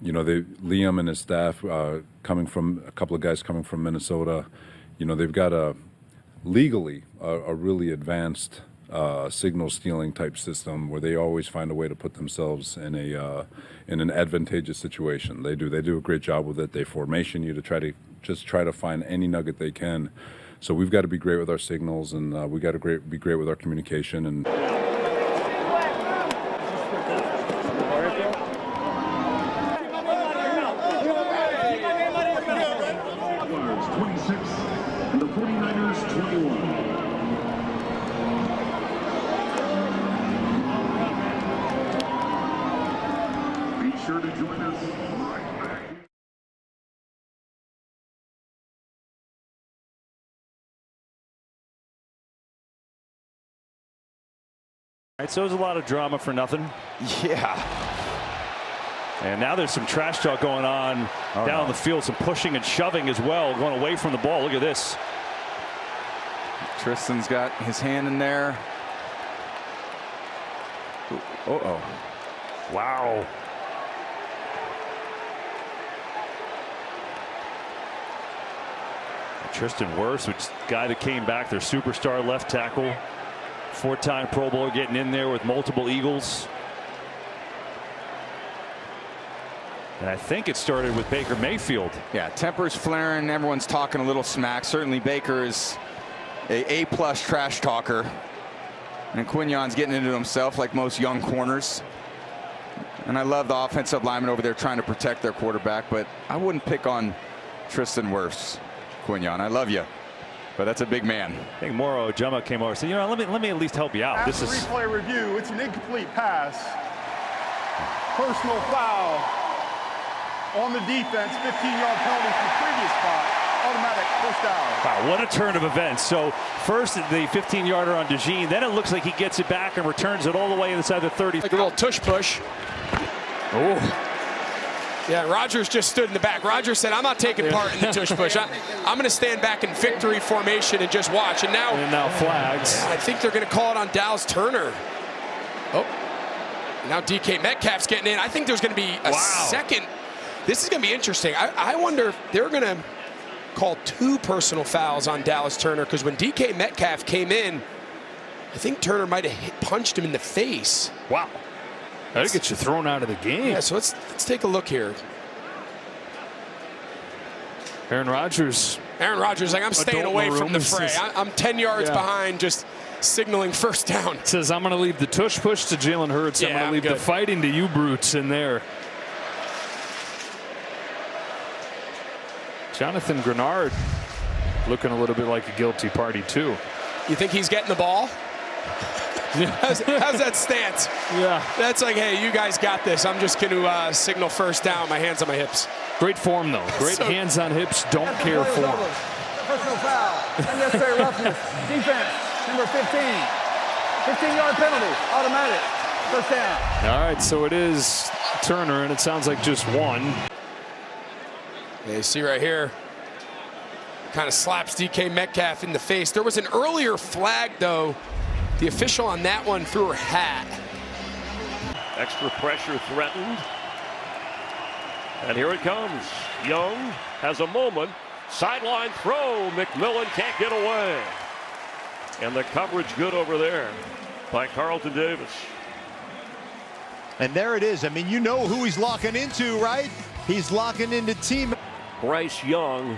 Liam and his staff, coming from a couple of guys coming from Minnesota, they've got legally a really advanced signal stealing type system where they always find a way to put themselves in an advantageous situation. They do a great job with it. They formation you to try to find any nugget they can. So we've got to be great with our signals, and we got to be great with our communication. And 26 and the 49ers 21. Be sure to join us right back. All right, so there's a lot of drama for nothing. Yeah. And now there's some trash talk going on down the field, some pushing and shoving as well, going away from the ball. Look at this. Tristan's got his hand in there. Uh-oh. Wow. Tristan Wirfs, which is the guy that came back, their superstar left tackle. Four-time Pro Bowler getting in there with multiple Eagles. And I think it started with Baker Mayfield. Yeah, tempers flaring. Everyone's talking a little smack. Certainly Baker is a A-plus trash talker. And Quignon's getting into himself like most young corners. And I love the offensive lineman over there trying to protect their quarterback, but I wouldn't pick on Tristan Wirfs, Quignon. I love you, but that's a big man. I think Moro Ojama came over and said, let me at least help you out. After This is replay review, it's an incomplete pass. Personal foul on the defense, 15-yard penalty from the previous spot, automatic first down. Wow, what a turn of events. So first the 15-yarder on DeJean, then it looks like he gets it back and returns it all the way inside the 30. Like a little tush push. Oh. Yeah, Rodgers just stood in the back. Rodgers said, I'm not taking part in the tush push. I'm going to stand back in victory formation and just watch. And now flags. I think they're going to call it on Dallas Turner. Oh, now DK Metcalf's getting in. I think there's going to be a second. This is going to be interesting. I wonder if they're going to call 2 personal fouls on Dallas Turner, because when DK Metcalf came in, I think Turner might have punched him in the face. Wow. That'll get you thrown out of the game. Yeah, so let's take a look here. Aaron Rodgers, like, I'm staying away from the fray. I'm 10 yards behind, just signaling first down. Says, I'm going to leave the tush push to Jalen Hurts. I'm going to leave the fighting to you brutes in there. Jonathan Grenard looking a little bit like a guilty party too. You think he's getting the ball? How's that stance? Yeah. That's like, hey, you guys got this. I'm just going to signal first down, my hands on my hips. Great form, though. Great hands on hips, don't care form. Personal foul, unnecessary roughness, defense, number 15. 15-yard penalty, automatic, first down. All right, so it is Turner, and it sounds like just one. Yeah, you see right here, kind of slaps DK Metcalf in the face. There was an earlier flag, though. The official on that one threw her hat. Extra pressure threatened. And here it comes. Young has a moment. Sideline throw. McMillan can't get away. And the coverage good over there by Carlton Davis. And there it is. I mean, you know who he's locking into, right? He's locking into team. Bryce Young,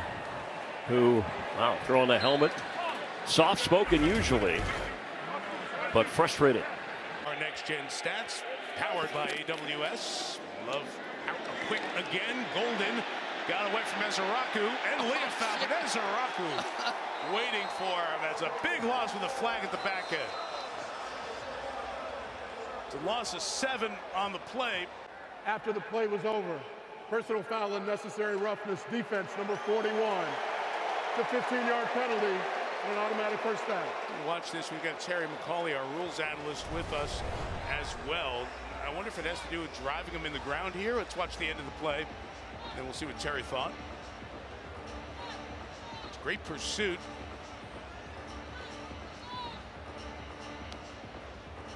who, wow, throwing the helmet. Soft-spoken usually, but frustrated. Our next-gen stats, powered by AWS. Love out quick again. Golden got away from Ezeraku, and Leah found it. Ezeraku waiting for him. That's a big loss with a flag at the back end. It's a loss of 7 on the play. After the play was over, personal foul, unnecessary roughness, defense, number 41. It's a 15-yard penalty and an automatic first down. Watch this. We've got Terry McCauley, our rules analyst, with us as well. I wonder if it has to do with driving him in the ground here. Let's watch the end of the play, and we'll see what Terry thought. It's a great pursuit.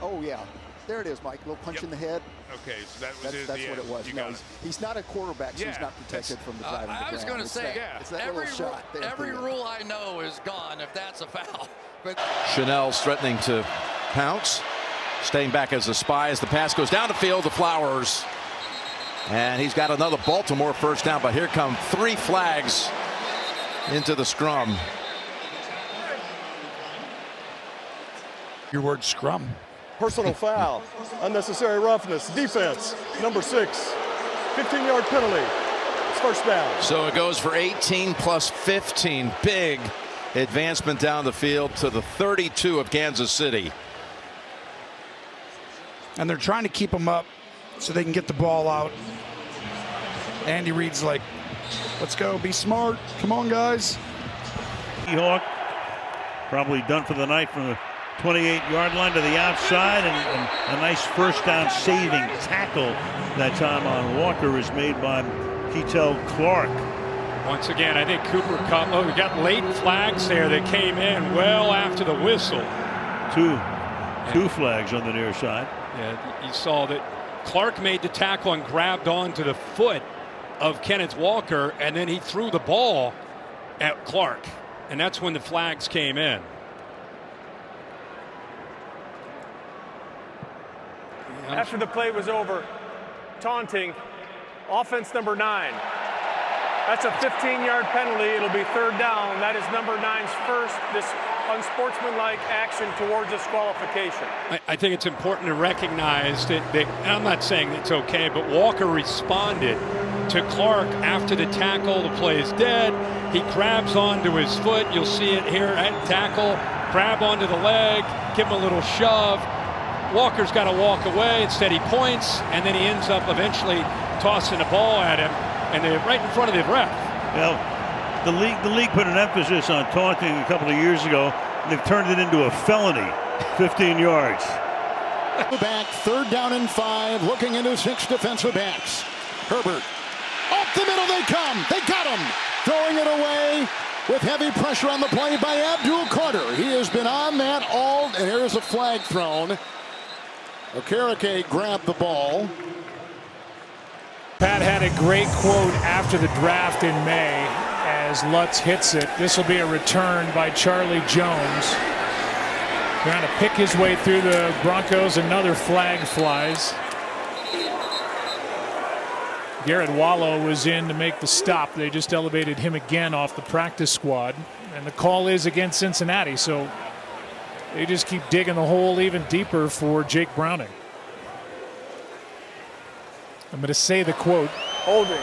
Oh, yeah. There it is, Mike. A little punch in the head. Okay, so that was That's what it was. No, he's not a quarterback, so he's not protected from the driving. I was going to say, every rule I know is gone if that's a foul. But Chanel's threatening to pounce, staying back as a spy as the pass goes down the field to Flowers. And he's got another Baltimore first down, but here come 3 flags into the scrum. Your word scrum. Personal foul, unnecessary roughness, defense, number 6, 15-yard penalty, it's first down. So it goes for 18 plus 15, big advancement down the field to the 32 of Kansas City. And they're trying to keep them up so they can get the ball out. Andy Reid's like, let's go, be smart, come on guys. Seahawk probably done for the night from the 28-yard line to the outside, and a nice first down saving tackle that time on Walker is made by Ketel Clark. Once again, I think Cooper Kupp, we got late flags there that came in well after the whistle. Two flags on the near side. Yeah, you saw that Clark made the tackle and grabbed onto the foot of Kenneth Walker, and then he threw the ball at Clark, and that's when the flags came in. After the play was over, taunting, offense number 9. That's a 15-yard penalty. It'll be third down. That is number 9's first unsportsmanlike action towards disqualification. I think it's important to recognize that I'm not saying it's okay, but Walker responded to Clark after the tackle. The play is dead. He grabs onto his foot. You'll see it here at tackle. Grab onto the leg, give him a little shove. Walker's got to walk away. Instead, he points, and then he ends up eventually tossing the ball at him, and they're right in front of the ref. Well, the league put an emphasis on taunting a couple of years ago. They've turned it into a felony, 15 yards. Back, third down and 5, looking into 6 defensive backs. Herbert, up the middle they come. They got him. Throwing it away with heavy pressure on the play by Abdul Carter. He has been on that all, and here's a flag thrown. Okereke grabbed the ball. Pat had a great quote after the draft in May as Lutz hits it. This will be a return by Charlie Jones. Trying to pick his way through the Broncos. Another flag flies. Garrett Wallow was in to make the stop. They just elevated him again off the practice squad. And the call is against Cincinnati, so they just keep digging the hole even deeper for Jake Browning. I'm going to say the quote. Holding.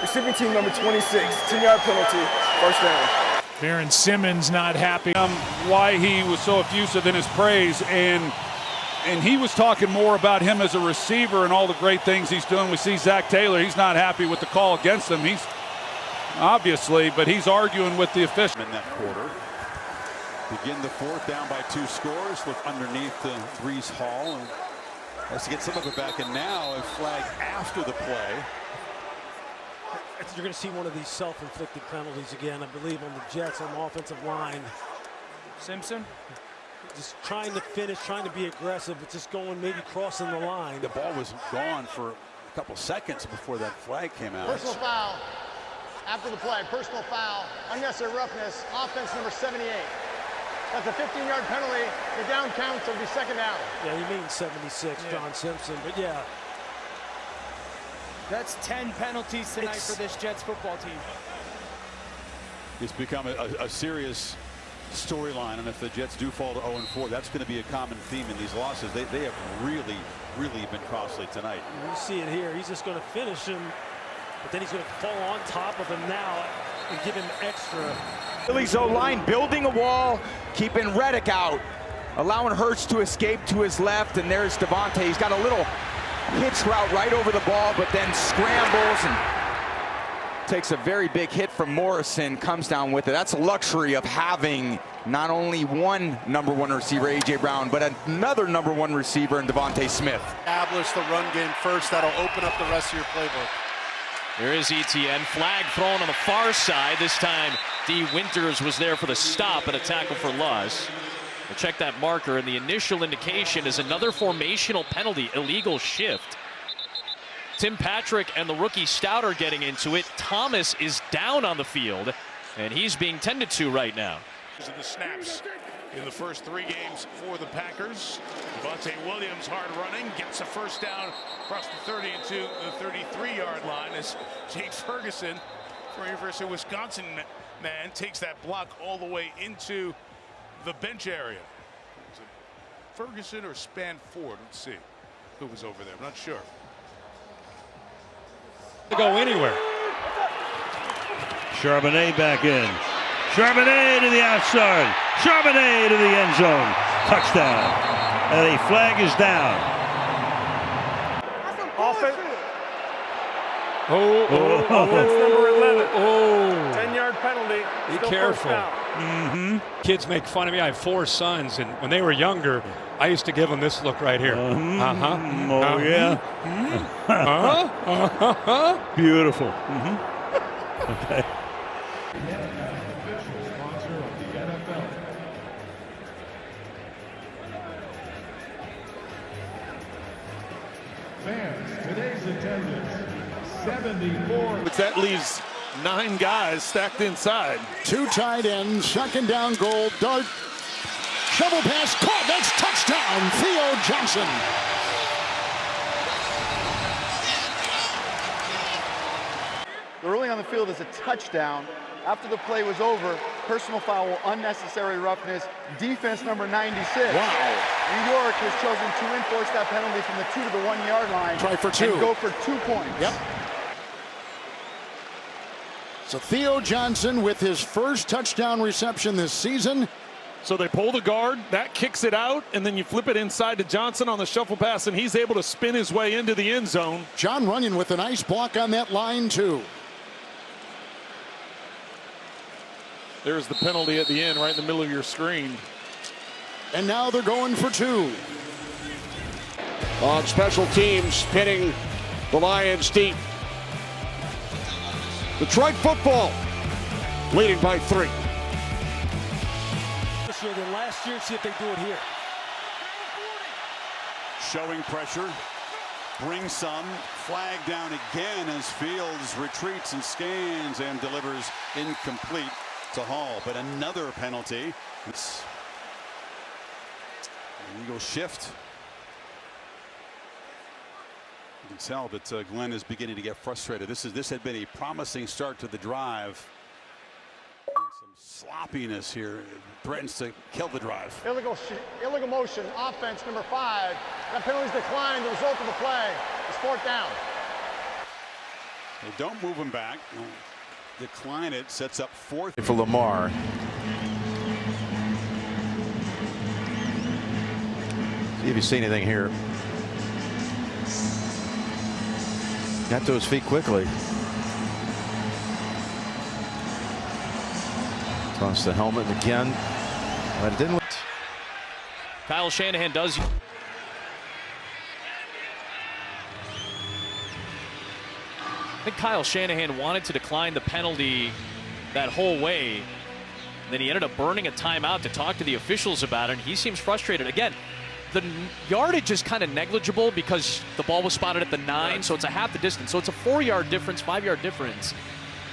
Receiving team number 26. 10-yard penalty. First down. Baron Simmons not happy. Why he was so effusive in his praise, and he was talking more about him as a receiver and all the great things he's doing. We see Zach Taylor. He's not happy with the call against him. He's obviously, but he's arguing with the official. In that quarter. Begin the fourth down by 2 scores. Look underneath Brees Hall and has to get some of it back. And now a flag after the play. You're going to see one of these self-inflicted penalties again, I believe, on the Jets on the offensive line. Simpson? Just trying to finish, trying to be aggressive, but just going, maybe crossing the line. The ball was gone for a couple seconds before that flag came out. Personal foul after the play. Personal foul, unnecessary roughness, offense number 78. That's a 15-yard penalty. The down counts will be second down. Yeah, he means 76, John Simpson, but yeah. That's 10 penalties tonight for this Jets football team. It's become a serious storyline, and if the Jets do fall to 0-4, that's going to be a common theme in these losses. They have really been costly tonight. You see it here. He's just going to finish him, but then he's going to fall on top of him now and give him extra. Philly's O-line building a wall, keeping Reddick out, allowing Hurts to escape to his left, and there's Devontae. He's got a little hitch route right over the ball, but then scrambles and takes a very big hit from Morrison, comes down with it. That's a luxury of having not only one number 1 receiver, A.J. Brown, but another number 1 receiver in Devontae Smith. Establish the run game first. That'll open up the rest of your playbook. There is ETN. Flag thrown on the far side. This time, D. Winters was there for the stop and a tackle for loss. We'll check that marker, and the initial indication is another formational penalty, illegal shift. Tim Patrick and the rookie Stouter getting into it. Thomas is down on the field, and he's being tended to right now. The snaps in the first 3 games for the Packers. Devontae Williams, hard running, gets a first down across the 30 to the 33-yard line as Jake Ferguson, for University of Wisconsin man, takes that block all the way into the bench area. Was it Ferguson or Spanford? Let's see who was over there. I'm not sure. To go anywhere. Charbonnet back in. Charbonnet to the outside. Charbonnet to the end zone. Touchdown. And a flag is down. Offense number 11. 10-yard penalty. Be Still careful. first down. Kids make fun of me. I have 4 sons, and when they were younger, I used to give them this look right here. Oh, yeah. Beautiful. Okay. Today's attendance, 74. But that leaves 9 guys stacked inside. 2 tight ends, 2nd down goal, dart, shovel pass, caught, that's touchdown, Theo Johnson. The ruling on the field is a touchdown. After the play was over, personal foul, unnecessary roughness, defense number 96. Wow. New York has chosen to enforce that penalty from the 2 to the 1 yard line. Try for 2. And go for 2 points. Yep. So Theo Johnson with his first touchdown reception this season. So they pull the guard, that kicks it out, and then you flip it inside to Johnson on the shuffle pass, and he's able to spin his way into the end zone. John Runyon with a nice block on that line, too. There's the penalty at the end, right in the middle of your screen. And now they're going for 2. On special teams, pinning the Lions deep. Detroit football leading by 3. This year than last year, see if they do it here. Showing pressure, brings some, flag down again as Fields retreats and scans and delivers incomplete to Hall, but another penalty. It's an Eagle shift. You can tell that Glenn is beginning to get frustrated. This had been a promising start to the drive. And some sloppiness here threatens to kill the drive. Illegal motion, offense number 5. That penalty's declined. The result of the play is 4th down. They don't move him back. Decline it, sets up 4th for Lamar. See if you see anything here. Got to his feet quickly. Toss the helmet again, but it didn't. Kyle Shanahan does. I think Kyle Shanahan wanted to decline the penalty that whole way. Then he ended up burning a timeout to talk to the officials about it, and he seems frustrated. Again, the yardage is kind of negligible because the ball was spotted at the 9, so it's a half the distance. So it's a 4-yard difference, 5-yard difference.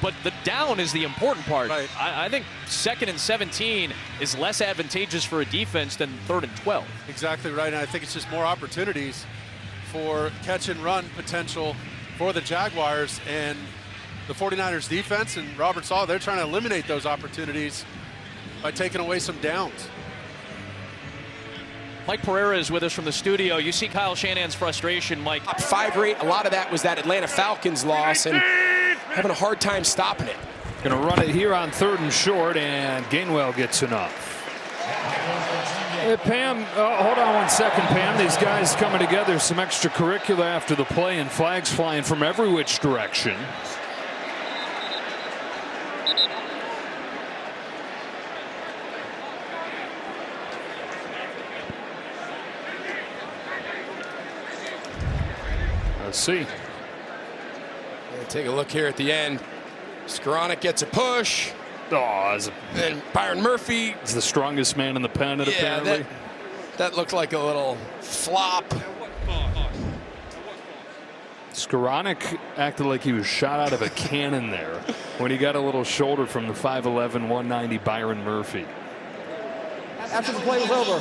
But the down is the important part. Right. I think 2nd and 17 is less advantageous for a defense than 3rd and 12. Exactly right, and I think it's just more opportunities for catch and run potential for the Jaguars, and the 49ers defense and Robert Saleh, they're trying to eliminate those opportunities by taking away some downs. Mike Pereira is with us from the studio. You see Kyle Shanahan's frustration, Mike. 5 rate, a lot of that was that Atlanta Falcons loss and having a hard time stopping it. Going to run it here on 3rd and short, and Gainwell gets enough. Hey, Pam, hold on 1 second, Pam. These guys coming together, some extracurricular after the play, and flags flying from every which direction. Let's see. Take a look here at the end. Skoranek gets a push. And Byron Murphy. He's the strongest man in the pennant, apparently. That looked like a little flop. Skoranek acted like he was shot out of a cannon there when he got a little shoulder from the 5'11", 190 Byron Murphy. After the play was over,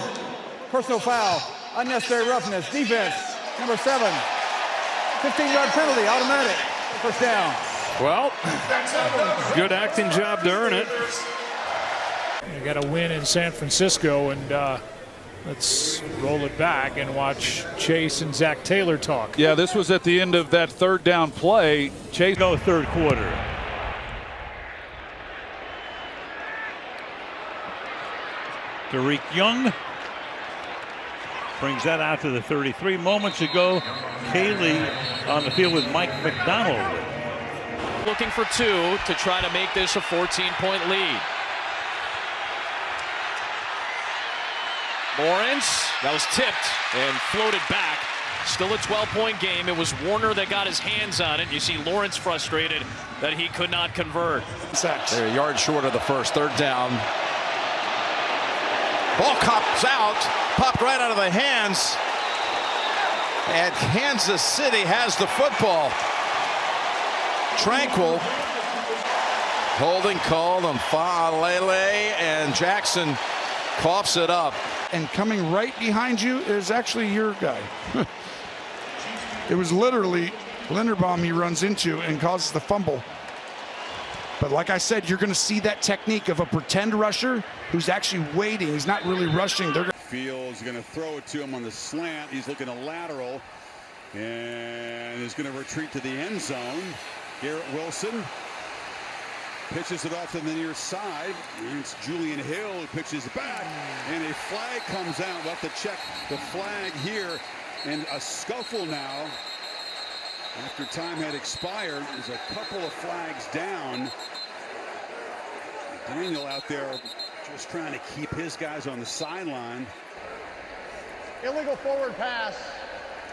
personal foul, unnecessary roughness, defense, number 7, 15-yard penalty, automatic, first down. Well, good acting job to earn it. You got a win in San Francisco, and let's roll it back and watch Chase and Zach Taylor talk. Yeah, this was at the end of that third down play. Chase go third quarter. Tariq Young brings that out to the 33. Moments ago, Kaylee on the field with Mike McDonald. Looking for 2 to try to make this a 14-point lead. Lawrence, that was tipped and floated back. Still a 12-point game. It was Warner that got his hands on it. You see Lawrence frustrated that he could not convert. They're a yard short of the first. Third down. Ball comes out, popped right out of the hands. And Kansas City has the football. Tranquil. Holding called on Falele, and Jackson coughs it up. And coming right behind you is actually your guy. It was literally Linderbaum he runs into and causes the fumble. But like I said, you're going to see that technique of a pretend rusher who's actually waiting. He's not really rushing. Fields going to throw it to him on the slant. He's looking a lateral and is going to retreat to the end zone. Garrett Wilson pitches it off to the near side. It's Julian Hill who pitches back, and a flag comes out. We'll have to check the flag here, and a scuffle now after time had expired. There's a couple of flags down. Daniel out there just trying to keep his guys on the sideline. Illegal forward pass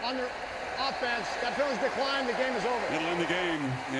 on their offense. That penalty's declined. The game is over. It'll end the game.